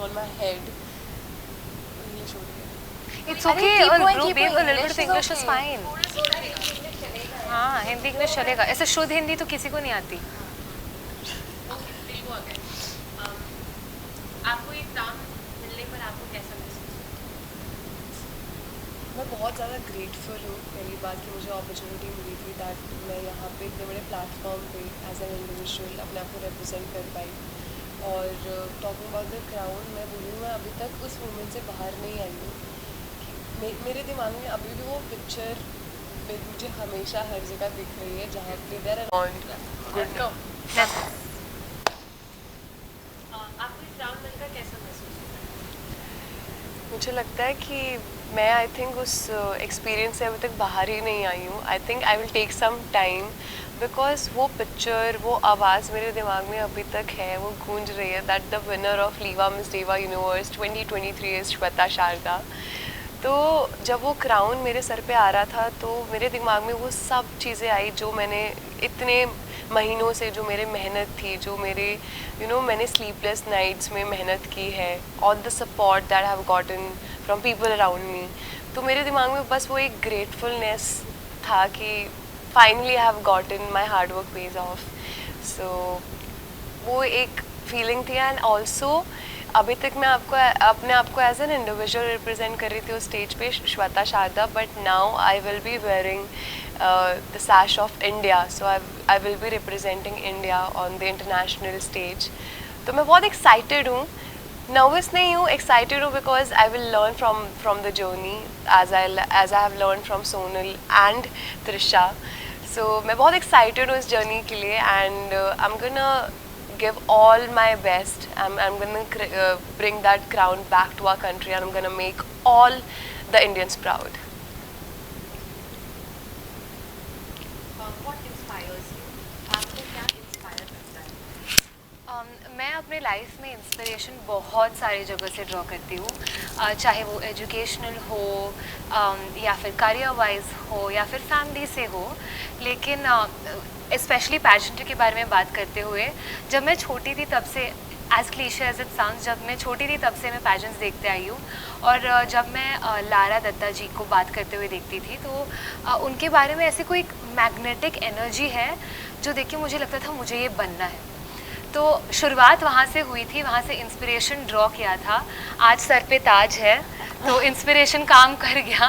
falling on my head. English हो रही है. It's okay. Being a little bit of English is fine. हाँ, Hindi English चलेगा. ऐसे शुद्ध हिंदी तो किसी को नहीं आती. आपको एक नाम मिलने पर आपको कैसा महसूस होता है? मैं बहुत ज़्यादा ग्रेटफुल हूँ पहली बात कि मुझे अपॉर्चुनिटी मिली थी दैट मैं यहाँ पे इतने बड़े प्लेटफॉर्म पे एज एन इंडिविजुअल अपने आप को रिप्रेजेंट कर पाई. और टॉकिंग अबाउट द क्राउन, मैं बोलूँ मैं अभी तक उस मोमेंट से बाहर नहीं आई हूँ. मेरे दिमाग में अभी भी वो पिक्चर मुझे हमेशा हर जगह दिख रही है जहाँ पे देयर ऑन गुड नो. आपको इस क्राउन मिलकर कैसा महसूस होता है? मुझे लगता है कि मैं आई थिंक उस एक्सपीरियंस से अभी तक बाहर ही नहीं आई हूँ. I think I will take some time because वो पिक्चर, वो आवाज़ मेरे दिमाग में अभी तक है, वो गूंज रही है that the winner of लीवा miss दिवा यूनिवर्स 2023 इज श्वेता शारदा. तो जब वो क्राउन मेरे सर पे आ रहा था तो मेरे दिमाग में वो सब चीज़ें आई जो मैंने इतने महीनों से, जो मेरे मेहनत थी, जो मेरे मैंने स्लीपलेस नाइट्स में मेहनत की है, all the support that have gotten from people around me. तो मेरे दिमाग में बस वो एक ग्रेटफुलनेस था कि finally I have gotten my hard work page off. So वो एक फीलिंग थी. एंड ऑल्सो अभी तक मैं अपने आप को एज एन इंडिविजुअल रिप्रेजेंट कर रही थी उस स्टेज पे Shweta Sharda, but now I will be wearing the sash of India. So I will be representing India on the international stage. तो मैं बहुत एक्साइटेड हूँ, नर्वस नहीं हूँ, एक्साइटेड हूँ because I will learn from the journey as I have learn from Sonal and Trisha. So मैं बहुत excited हूँ इस जर्नी के लिए and I am gonna give all my best. I'm going to bring that crown back to our country and I'm going to make all the Indians proud. What inspires you? आपको क्या inspire करता है? मैं अपने life में inspiration बहुत सारी जगह से ड्रॉ करती हूँ, चाहे वो एजुकेशनल हो या फिर करियर वाइज हो या फिर फैमिली से हो. लेकिन स्पेशली पैजेंट्री के बारे में बात करते हुए, जब मैं छोटी थी तब से, as cliche as it sounds, जब मैं छोटी थी तब से मैं पैजेंट्स देखते आई हूँ. और जब मैं लारा दत्ता जी को बात करते हुए देखती थी तो उनके बारे में ऐसी कोई मैग्नेटिक एनर्जी है जो देख के मुझे लगता था मुझे ये बनना है. तो शुरुआत वहाँ से हुई थी, वहाँ से इंस्पिरेशन ड्रॉ किया था. आज सर पे ताज है तो इंस्पिरेशन काम कर गया.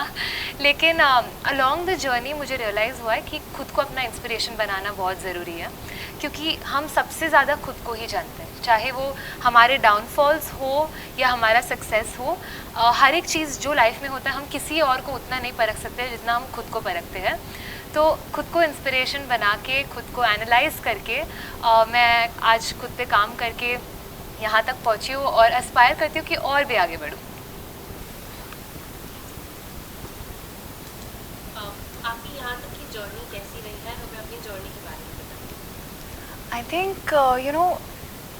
लेकिन अलोंग द जर्नी मुझे रियलाइज़ हुआ है कि खुद को अपना इंस्पिरेशन बनाना बहुत ज़रूरी है, क्योंकि हम सबसे ज़्यादा खुद को ही जानते हैं, चाहे वो हमारे डाउनफॉल्स हो या हमारा सक्सेस हो. हर एक चीज़ जो लाइफ में होता है हम किसी और को उतना नहीं परख सकते जितना हम खुद को परखते हैं. तो खुद को इंस्पिरेशन बना के, खुद को एनालाइज करके मैं आज खुद पे काम करके यहाँ तक पहुँची हूँ और एस्पायर करती हूँ कि और भी आगे बढ़ूँ. आपकी यहाँ तक की जर्नी कैसी रही है? हमें अपनी जर्नी के बारे में बताएं. आई थिंक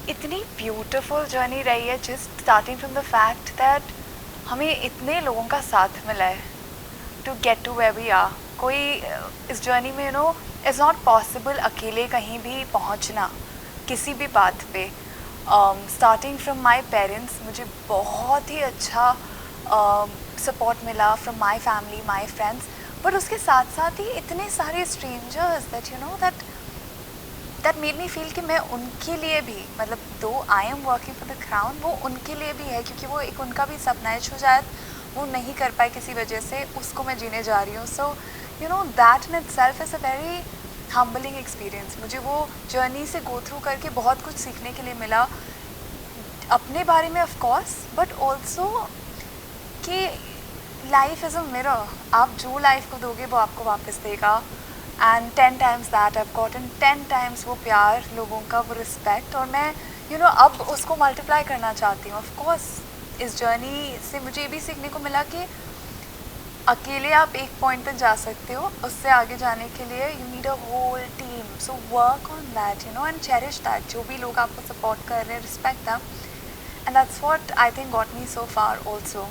इतनी ब्यूटीफुल जर्नी रही है, just starting from the fact that हमें इतने लोगों का साथ मिला है to get to where we are. कोई इस जर्नी में इज़ नॉट पॉसिबल अकेले कहीं भी पहुंचना किसी भी बात पे. स्टार्टिंग फ्रॉम माय पेरेंट्स, मुझे बहुत ही अच्छा सपोर्ट मिला from my family, my friends. But उसके साथ साथ ही इतने सारे strangers that made me feel कि मैं उनके लिए भी, मतलब दो I am working for the crown, वो उनके लिए भी है, क्योंकि वो एक उनका भी सपना है जो शायद वो नहीं कर पाए किसी वजह से, उसको मैं जीने जा रही हूँ. So that in itself is a very humbling experience. मुझे वो जर्नी से गो थ्रू करके बहुत कुछ सीखने के लिए मिला अपने बारे में ऑफ कोर्स, बट ऑल्सो कि लाइफ इज़ अ मिरर. आप जो लाइफ को दोगे वो आपको वापस देगा. And 10 times that I have gotten 10 times वो प्यार लोगों का, वो रिस्पेक्ट. और मैं अब उसको मल्टीप्लाई करना चाहती हूँ. ऑफ कोर्स इस जर्नी से मुझे ये भी सीखने को मिला कि अकेले आप एक पॉइंट तक जा सकते हो, उससे आगे जाने के लिए you need a whole team. So work on that and cherish that. जो भी लोग आपको सपोर्ट कर रहे हैं, respect them. And that's what I think got me so far also.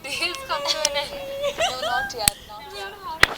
Details come to an end. No, not Not yet, not yet.